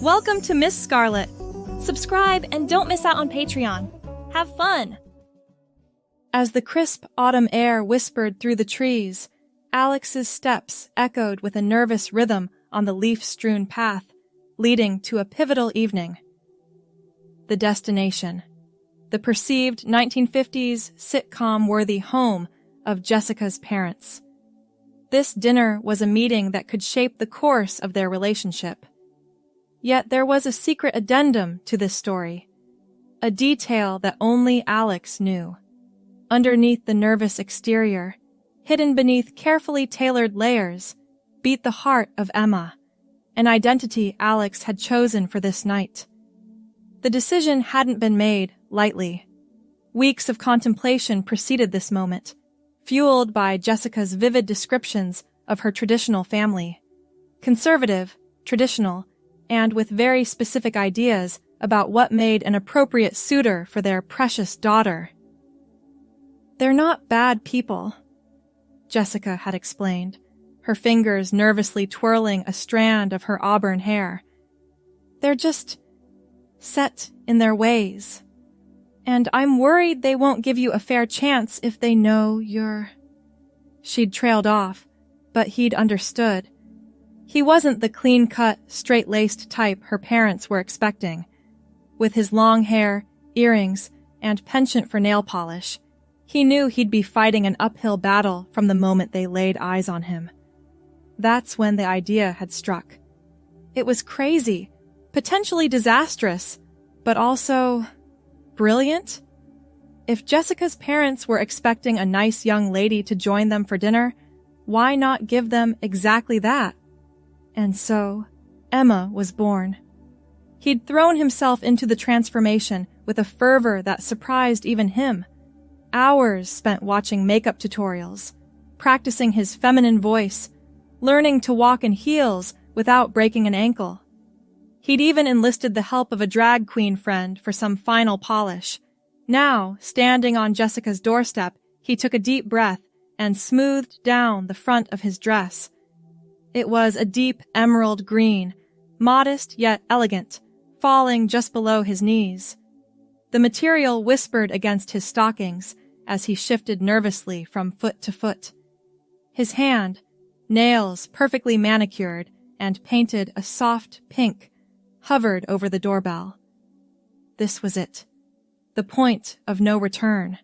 Welcome to Miss Scarlett. Subscribe and don't miss out on Patreon. Have fun! As the crisp autumn air whispered through the trees, Alex's steps echoed with a nervous rhythm on the leaf-strewn path, leading to a pivotal evening. The destination. The perceived 1950s sitcom-worthy home of Jessica's parents. This dinner was a meeting that could shape the course of their relationship. Yet there was a secret addendum to this story, a detail that only Alex knew. Underneath the nervous exterior, hidden beneath carefully tailored layers, beat the heart of Emma, an identity Alex had chosen for this night. The decision hadn't been made lightly. Weeks of contemplation preceded this moment, fueled by Jessica's vivid descriptions of her traditional family. Conservative, traditional, and with very specific ideas about what made an appropriate suitor for their precious daughter. "They're not bad people," Jessica had explained, her fingers nervously twirling a strand of her auburn hair. "They're just set in their ways. And I'm worried they won't give you a fair chance if they know you're—" She'd trailed off, but he'd understood. He wasn't the clean-cut, straight-laced type her parents were expecting. With his long hair, earrings, and penchant for nail polish, he knew he'd be fighting an uphill battle from the moment they laid eyes on him. That's when the idea had struck. It was crazy, potentially disastrous, but also brilliant. If Jessica's parents were expecting a nice young lady to join them for dinner, why not give them exactly that? And so, Emma was born. He'd thrown himself into the transformation with a fervor that surprised even him. Hours spent watching makeup tutorials, practicing his feminine voice, learning to walk in heels without breaking an ankle. He'd even enlisted the help of a drag queen friend for some final polish. Now, standing on Jessica's doorstep, he took a deep breath and smoothed down the front of his dress. It was a deep emerald green, modest yet elegant, falling just below his knees. The material whispered against his stockings as he shifted nervously from foot to foot. His hand, nails perfectly manicured and painted a soft pink, hovered over the doorbell. This was it. The point of no return.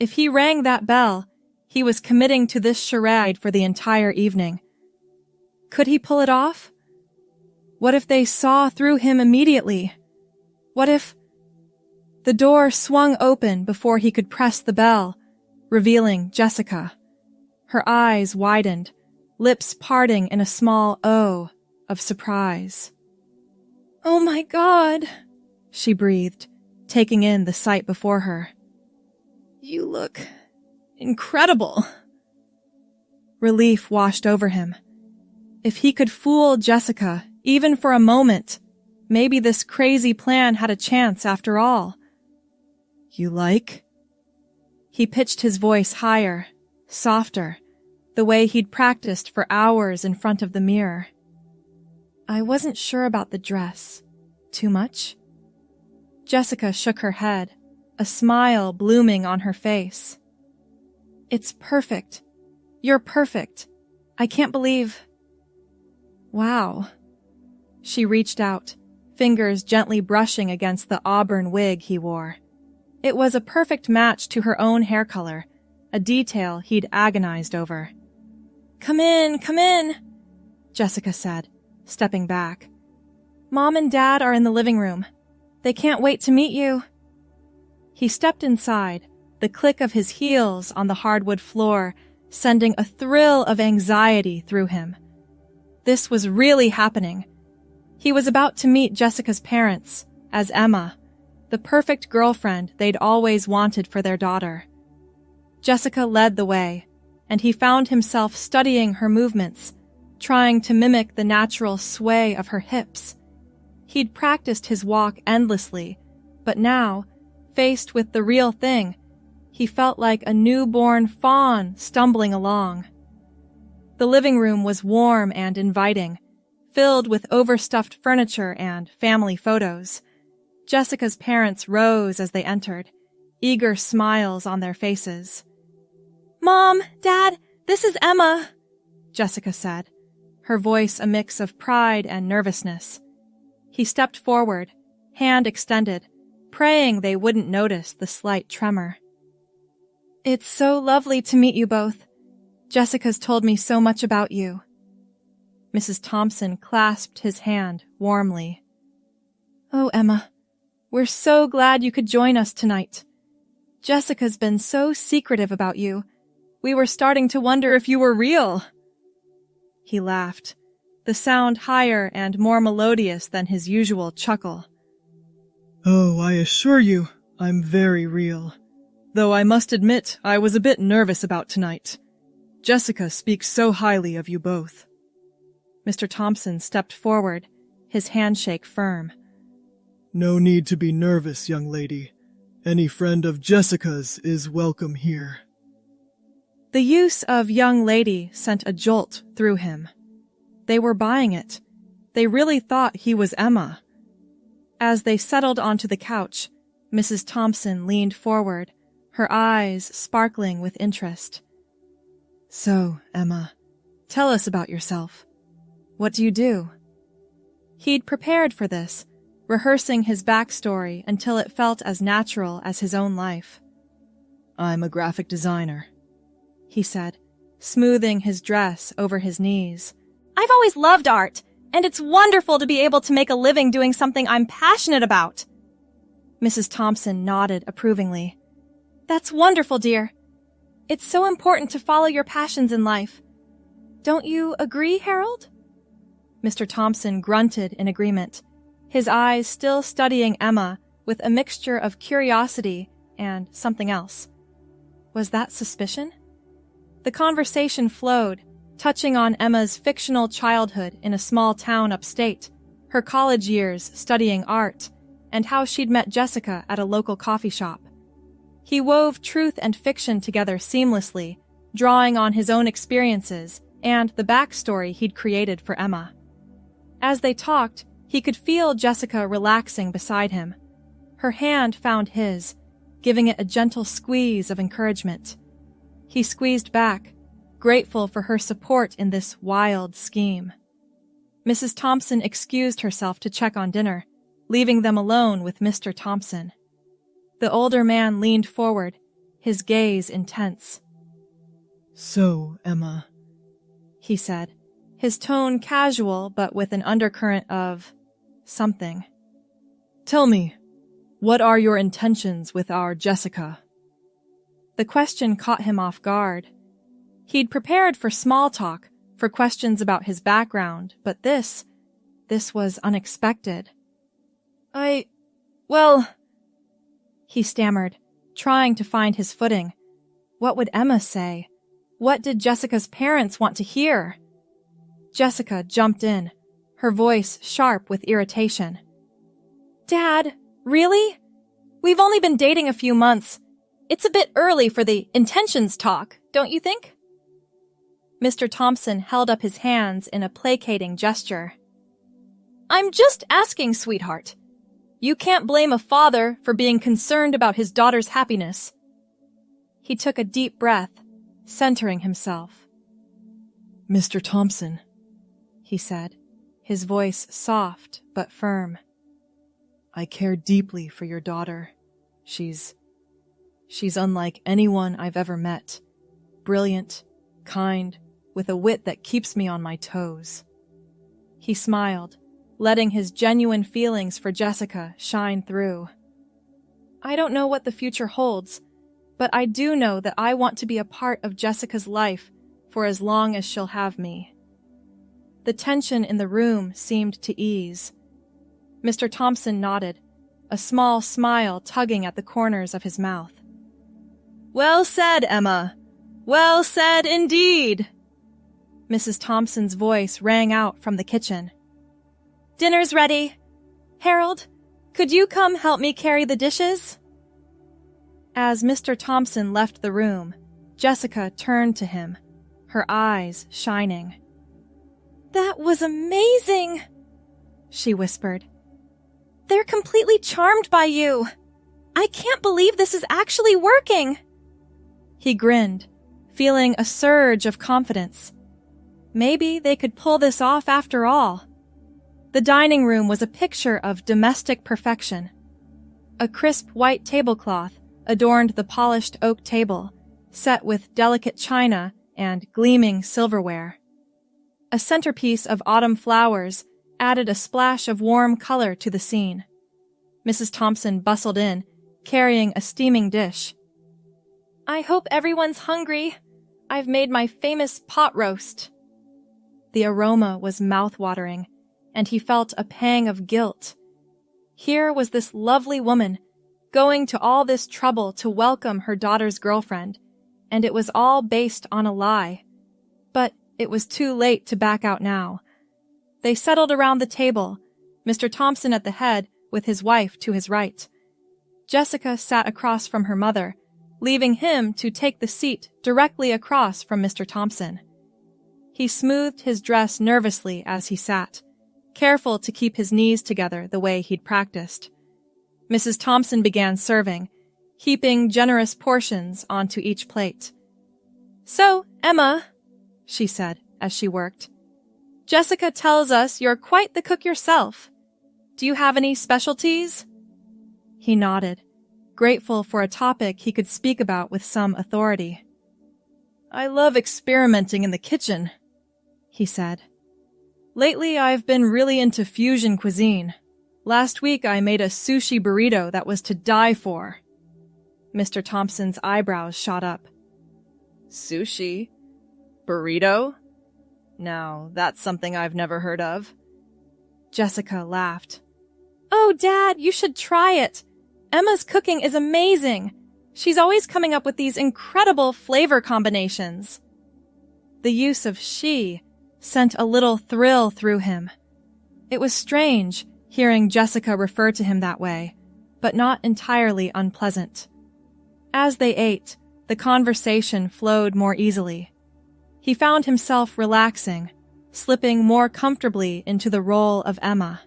If he rang that bell, he was committing to this charade for the entire evening. Could he pull it off? What if they saw through him immediately? What if— The door swung open before he could press the bell, revealing Jessica. Her eyes widened, lips parting in a small O of surprise. "Oh my God," she breathed, taking in the sight before her. "You look incredible." Relief washed over him. If he could fool Jessica, even for a moment, maybe this crazy plan had a chance after all. "You like?" He pitched his voice higher, softer, the way he'd practiced for hours in front of the mirror. "I wasn't sure about the dress. Too much?" Jessica shook her head, a smile blooming on her face. "It's perfect. You're perfect. I can't believe—" "Wow." She reached out, fingers gently brushing against the auburn wig he wore. It was a perfect match to her own hair color, a detail he'd agonized over. Come in," Jessica said, stepping back. "Mom and Dad are in the living room. They can't wait to meet you." He stepped inside, the click of his heels on the hardwood floor sending a thrill of anxiety through him. This was really happening. He was about to meet Jessica's parents as Emma, the perfect girlfriend they'd always wanted for their daughter. Jessica led the way, and he found himself studying her movements, trying to mimic the natural sway of her hips. He'd practiced his walk endlessly, but now, faced with the real thing, he felt like a newborn fawn stumbling along. The living room was warm and inviting, filled with overstuffed furniture and family photos. Jessica's parents rose as they entered, eager smiles on their faces. "Mom, Dad, this is Emma," Jessica said, her voice a mix of pride and nervousness. He stepped forward, hand extended, praying they wouldn't notice the slight tremor. "It's so lovely to meet you both. Jessica's told me so much about you." Mrs. Thompson clasped his hand warmly. "Oh, Emma, we're so glad you could join us tonight. Jessica's been so secretive about you. We were starting to wonder if you were real." He laughed, the sound higher and more melodious than his usual chuckle. "Oh, I assure you, I'm very real. Though I must admit I was a bit nervous about tonight. Jessica speaks so highly of you both." Mr. Thompson stepped forward, his handshake firm. "No need to be nervous, young lady. Any friend of Jessica's is welcome here." The use of young lady sent a jolt through him. They were buying it. They really thought he was Emma. As they settled onto the couch, Mrs. Thompson leaned forward, her eyes sparkling with interest. "So, Emma, tell us about yourself. What do you do?" He'd prepared for this, rehearsing his backstory until it felt as natural as his own life. "I'm a graphic designer," he said, smoothing his dress over his knees. "I've always loved art, and it's wonderful to be able to make a living doing something I'm passionate about." Mrs. Thompson nodded approvingly. "That's wonderful, dear. It's so important to follow your passions in life. Don't you agree, Harold?" Mr. Thompson grunted in agreement, his eyes still studying Emma with a mixture of curiosity and something else. Was that suspicion? The conversation flowed, touching on Emma's fictional childhood in a small town upstate, her college years studying art, and how she'd met Jessica at a local coffee shop. He wove truth and fiction together seamlessly, drawing on his own experiences and the backstory he'd created for Emma. As they talked, he could feel Jessica relaxing beside him. Her hand found his, giving it a gentle squeeze of encouragement. He squeezed back, grateful for her support in this wild scheme. Mrs. Thompson excused herself to check on dinner, leaving them alone with Mr. Thompson. The older man leaned forward, his gaze intense. "So, Emma," he said, his tone casual but with an undercurrent of something. "Tell me, what are your intentions with our Jessica?" The question caught him off guard. He'd prepared for small talk, for questions about his background, but this was unexpected. Well, he stammered, trying to find his footing. What would Emma say? What did Jessica's parents want to hear? Jessica jumped in, her voice sharp with irritation. "Dad, really? We've only been dating a few months. It's a bit early for the intentions talk, don't you think?" Mr. Thompson held up his hands in a placating gesture. "I'm just asking, sweetheart. You can't blame a father for being concerned about his daughter's happiness." He took a deep breath, centering himself. "Mr. Thompson," he said, his voice soft but firm. "I care deeply for your daughter. She's unlike anyone I've ever met. Brilliant, kind, with a wit that keeps me on my toes." He smiled, letting his genuine feelings for Jessica shine through. "I don't know what the future holds, but I do know that I want to be a part of Jessica's life for as long as she'll have me." The tension in the room seemed to ease. Mr. Thompson nodded, a small smile tugging at the corners of his mouth. "Well said, Emma. Well said indeed." Mrs. Thompson's voice rang out from the kitchen. "Dinner's ready. Harold, could you come help me carry the dishes?" As Mr. Thompson left the room, Jessica turned to him, her eyes shining. That was amazing, she whispered. They're completely charmed by you. I can't believe this is actually working. He grinned, feeling a surge of confidence. Maybe they could pull this off after all. The dining room was a picture of domestic perfection. A crisp white tablecloth adorned the polished oak table, set with delicate china and gleaming silverware. A centerpiece of autumn flowers added a splash of warm color to the scene. Mrs. Thompson bustled in, carrying a steaming dish. I hope everyone's hungry. I've made my famous pot roast. The aroma was mouth-watering, and he felt a pang of guilt. Here was this lovely woman, going to all this trouble to welcome her daughter's girlfriend, and it was all based on a lie. But it was too late to back out now. They settled around the table, Mr. Thompson at the head with his wife to his right. Jessica sat across from her mother, leaving him to take the seat directly across from Mr. Thompson. He smoothed his dress nervously as he sat, careful to keep his knees together the way he'd practiced. Mrs. Thompson began serving, heaping generous portions onto each plate. So, Emma, she said as she worked, Jessica tells us you're quite the cook yourself. Do you have any specialties? He nodded, grateful for a topic he could speak about with some authority. I love experimenting in the kitchen, he said. Lately, I've been really into fusion cuisine. Last week, I made a sushi burrito that was to die for. Mr. Thompson's eyebrows shot up. Sushi? Burrito? Now, that's something I've never heard of. Jessica laughed. Oh, Dad, you should try it. Emma's cooking is amazing. She's always coming up with these incredible flavor combinations. The use of she sent a little thrill through him. It was strange hearing Jessica refer to him that way, but not entirely unpleasant. As they ate, the conversation flowed more easily. He found himself relaxing, slipping more comfortably into the role of Emma.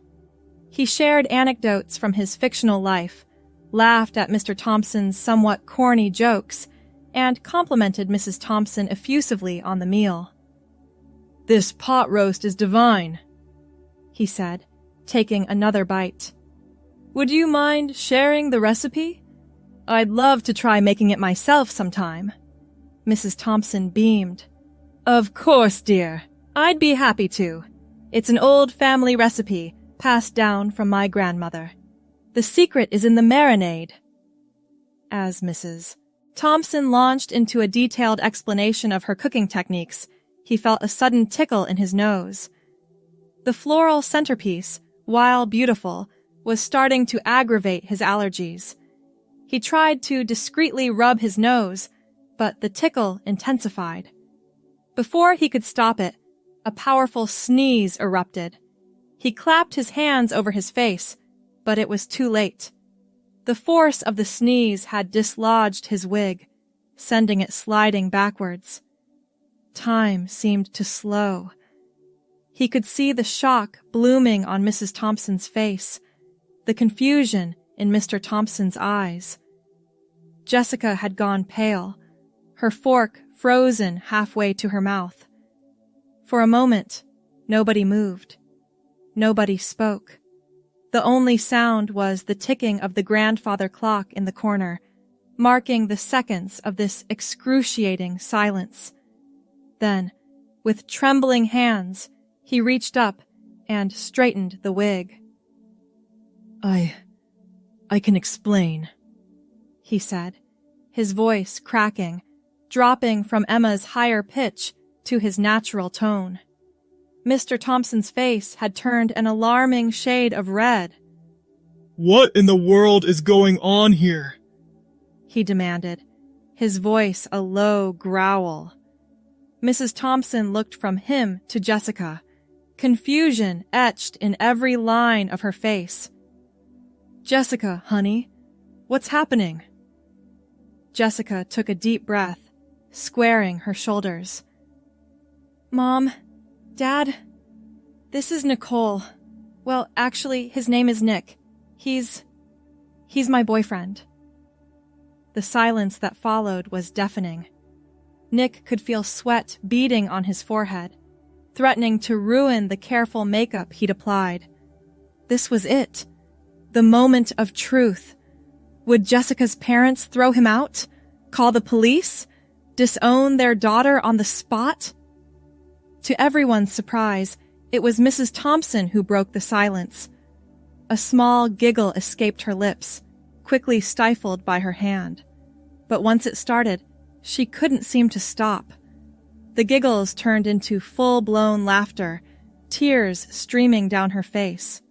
He shared anecdotes from his fictional life, laughed at Mr. Thompson's somewhat corny jokes, and complimented Mrs. Thompson effusively on the meal. This pot roast is divine, he said, taking another bite. Would you mind sharing the recipe? I'd love to try making it myself sometime. Mrs. Thompson beamed. Of course, dear. I'd be happy to. It's an old family recipe passed down from my grandmother. The secret is in the marinade. As Mrs. Thompson launched into a detailed explanation of her cooking techniques, he felt a sudden tickle in his nose. The floral centerpiece, while beautiful, was starting to aggravate his allergies. He tried to discreetly rub his nose, but the tickle intensified. Before he could stop it, a powerful sneeze erupted. He clapped his hands over his face, but it was too late. The force of the sneeze had dislodged his wig, sending it sliding backwards. Time seemed to slow. He could see the shock blooming on Mrs. Thompson's face, the confusion in Mr. Thompson's eyes. Jessica had gone pale, her fork frozen halfway to her mouth. For a moment, nobody moved. Nobody spoke. The only sound was the ticking of the grandfather clock in the corner, marking the seconds of this excruciating silence. Then, with trembling hands, he reached up and straightened the wig. I can explain, he said, his voice cracking, dropping from Emma's higher pitch to his natural tone. Mr. Thompson's face had turned an alarming shade of red. What in the world is going on here? He demanded, his voice a low growl. Mrs. Thompson looked from him to Jessica, confusion etched in every line of her face. Jessica, honey, what's happening? Jessica took a deep breath, squaring her shoulders. Mom, Dad, This is Nicole. Well, actually, his name is Nick. He's my boyfriend. The silence that followed was deafening. Nick could feel sweat beading on his forehead, threatening to ruin the careful makeup he'd applied. This was it. The moment of truth. Would Jessica's parents throw him out? Call the police? Disown their daughter on the spot? To everyone's surprise, it was Mrs. Thompson who broke the silence. A small giggle escaped her lips, quickly stifled by her hand. But once it started, she couldn't seem to stop. The giggles turned into full-blown laughter, tears streaming down her face.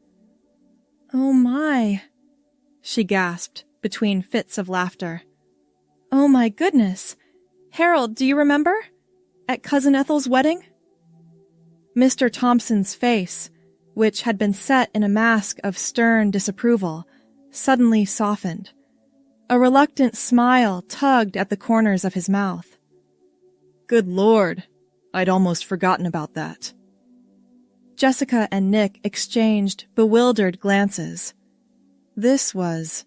"Oh my," she gasped between fits of laughter. "Oh my goodness. Harold, do you remember? At Cousin Ethel's wedding?" Mr. Thompson's face, which had been set in a mask of stern disapproval, suddenly softened. A reluctant smile tugged at the corners of his mouth. "Good Lord, I'd almost forgotten about that." Jessica and Nick exchanged bewildered glances. This was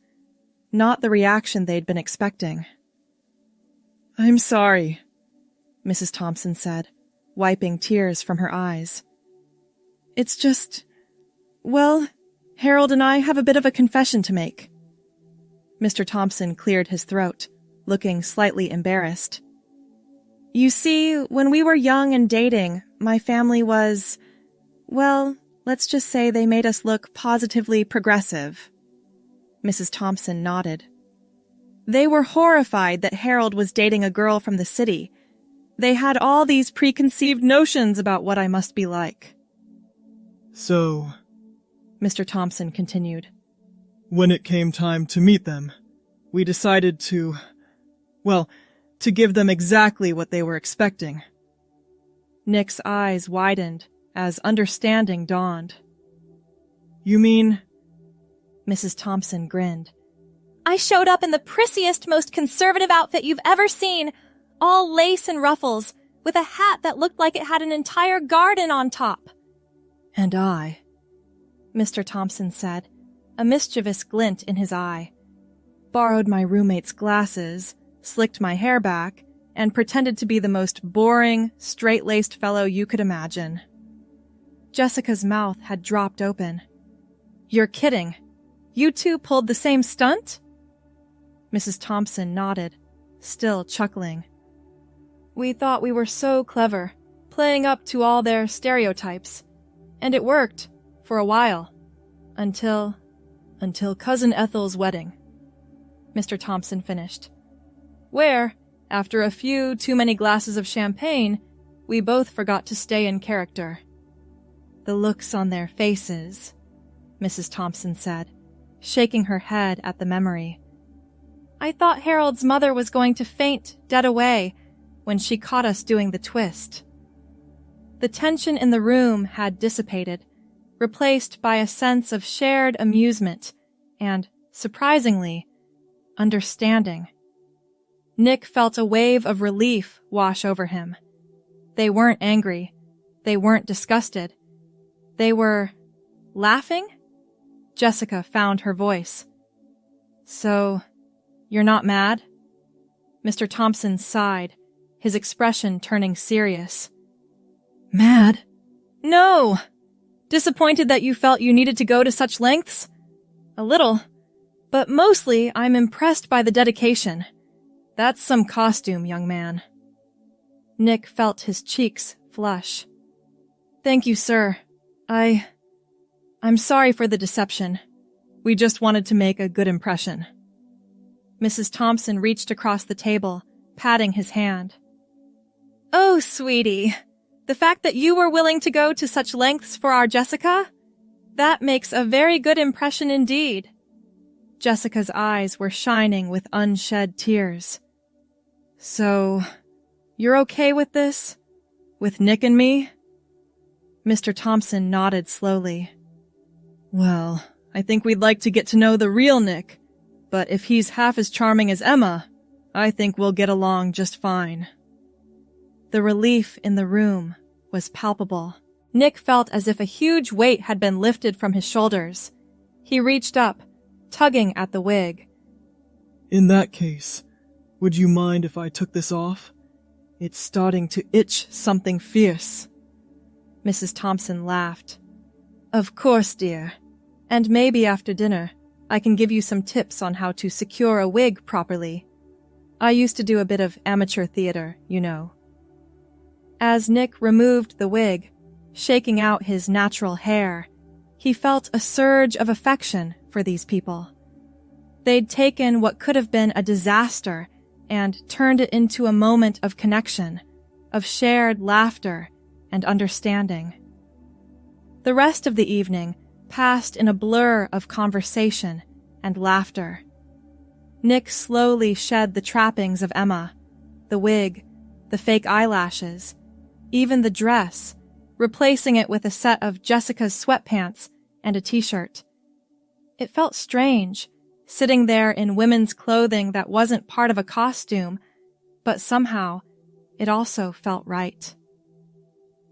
not the reaction they'd been expecting. "I'm sorry," Mrs. Thompson said, wiping tears from her eyes. "It's just, well, Harold and I have a bit of a confession to make." Mr. Thompson cleared his throat, looking slightly embarrassed. "You see, when we were young and dating, my family was, well, let's just say they made us look positively progressive." Mrs. Thompson nodded. "They were horrified that Harold was dating a girl from the city. They had all these preconceived notions about what I must be like." "So," Mr. Thompson continued, "when it came time to meet them, we decided to give them exactly what they were expecting." Nick's eyes widened as understanding dawned. "You mean?" Mrs. Thompson grinned. "I showed up in the prissiest, most conservative outfit you've ever seen, all lace and ruffles, with a hat that looked like it had an entire garden on top." "And I," Mr. Thompson said, a mischievous glint in his eye, "borrowed my roommate's glasses, slicked my hair back, and pretended to be the most boring, straight-laced fellow you could imagine." Jessica's mouth had dropped open. "You're kidding. You two pulled the same stunt?" Mrs. Thompson nodded, still chuckling. "We thought we were so clever, playing up to all their stereotypes. And it worked, for a while. Until Cousin Ethel's wedding," Mr. Thompson finished. "Where, after a few too many glasses of champagne, we both forgot to stay in character." "The looks on their faces," Mrs. Thompson said, shaking her head at the memory. "I thought Harold's mother was going to faint dead away when she caught us doing the twist." The tension in the room had dissipated, replaced by a sense of shared amusement and, surprisingly, understanding. Nick felt a wave of relief wash over him. They weren't angry. They weren't disgusted. They were laughing? Jessica found her voice. "So, you're not mad?" Mr. Thompson sighed, his expression turning serious. "Mad? No! Disappointed that you felt you needed to go to such lengths? A little. But mostly, I'm impressed by the dedication. That's some costume, young man." Nick felt his cheeks flush. "Thank you, sir. I'm sorry for the deception. We just wanted to make a good impression." Mrs. Thompson reached across the table, patting his hand. "Oh, sweetie, the fact that you were willing to go to such lengths for our Jessica? That makes a very good impression indeed." Jessica's eyes were shining with unshed tears. "So, you're okay with this? With Nick and me?" Mr. Thompson nodded slowly. "Well, I think we'd like to get to know the real Nick, but if he's half as charming as Emma, I think we'll get along just fine." The relief in the room was palpable. Nick felt as if a huge weight had been lifted from his shoulders. He reached up, tugging at the wig. In that case, would you mind if I took this off? It's starting to itch something fierce. Mrs. Thompson laughed. Of course, dear. And maybe after dinner, I can give you some tips on how to secure a wig properly. I used to do a bit of amateur theater, you know. As Nick removed the wig, shaking out his natural hair, he felt a surge of affection for these people. They'd taken what could have been a disaster and turned it into a moment of connection, of shared laughter and understanding. The rest of the evening passed in a blur of conversation and laughter. Nick slowly shed the trappings of Emma, the wig, the fake eyelashes, even the dress, replacing it with a set of Jessica's sweatpants and a t-shirt. It felt strange, sitting there in women's clothing that wasn't part of a costume, but somehow it also felt right.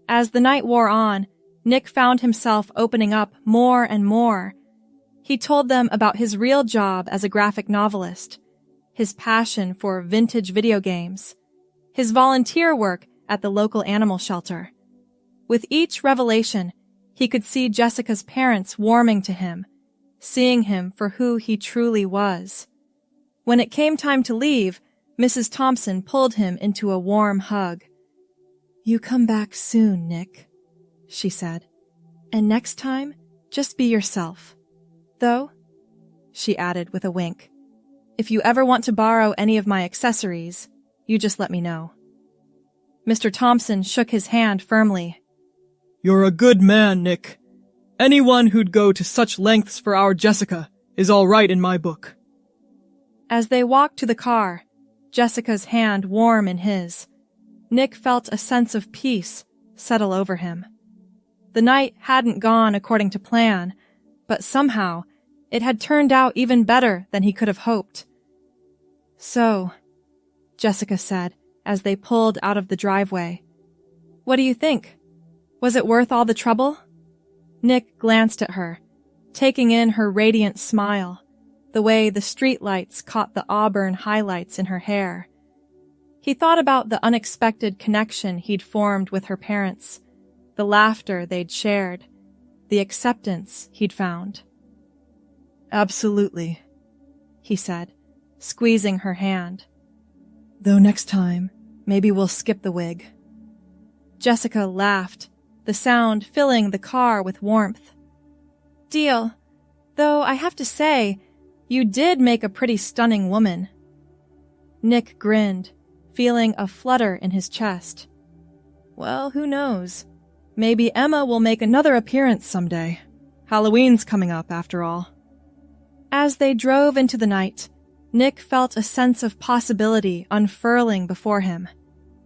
As the night wore on, Nick found himself opening up more and more. He told them about his real job as a graphic novelist, his passion for vintage video games, his volunteer work at the local animal shelter. With each revelation, he could see Jessica's parents warming to him, seeing him for who he truly was. When it came time to leave, Mrs. Thompson pulled him into a warm hug. You come back soon, Nick, she said. And next time, just be yourself. Though, she added with a wink, if you ever want to borrow any of my accessories, you just let me know. Mr. Thompson shook his hand firmly. You're a good man, Nick. Anyone who'd go to such lengths for our Jessica is all right in my book. As they walked to the car, Jessica's hand warm in his, Nick felt a sense of peace settle over him. The night hadn't gone according to plan, but somehow it had turned out even better than he could have hoped. So, Jessica said as they pulled out of the driveway, what do you think? Was it worth all the trouble? Nick glanced at her, taking in her radiant smile, the way the streetlights caught the auburn highlights in her hair. He thought about the unexpected connection he'd formed with her parents, the laughter they'd shared, the acceptance he'd found. Absolutely, he said, squeezing her hand. Though next time, maybe we'll skip the wig. Jessica laughed, the sound filling the car with warmth. Deal. Though I have to say, you did make a pretty stunning woman. Nick grinned, feeling a flutter in his chest. Well, who knows? Maybe Emma will make another appearance someday. Halloween's coming up, after all. As they drove into the night, Nick felt a sense of possibility unfurling before him.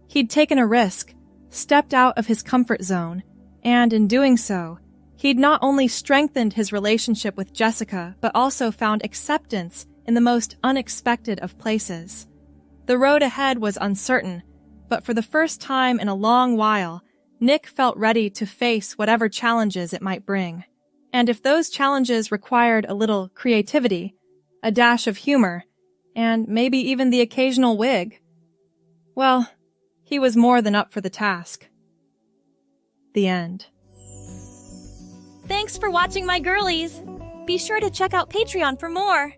He'd taken a risk, stepped out of his comfort zone, and in doing so, he'd not only strengthened his relationship with Jessica, but also found acceptance in the most unexpected of places. The road ahead was uncertain, but for the first time in a long while, Nick felt ready to face whatever challenges it might bring. And if those challenges required a little creativity, a dash of humor, and maybe even the occasional wig, well, he was more than up for the task. The end. Thanks for watching, my girlies! Be sure to check out Patreon for more!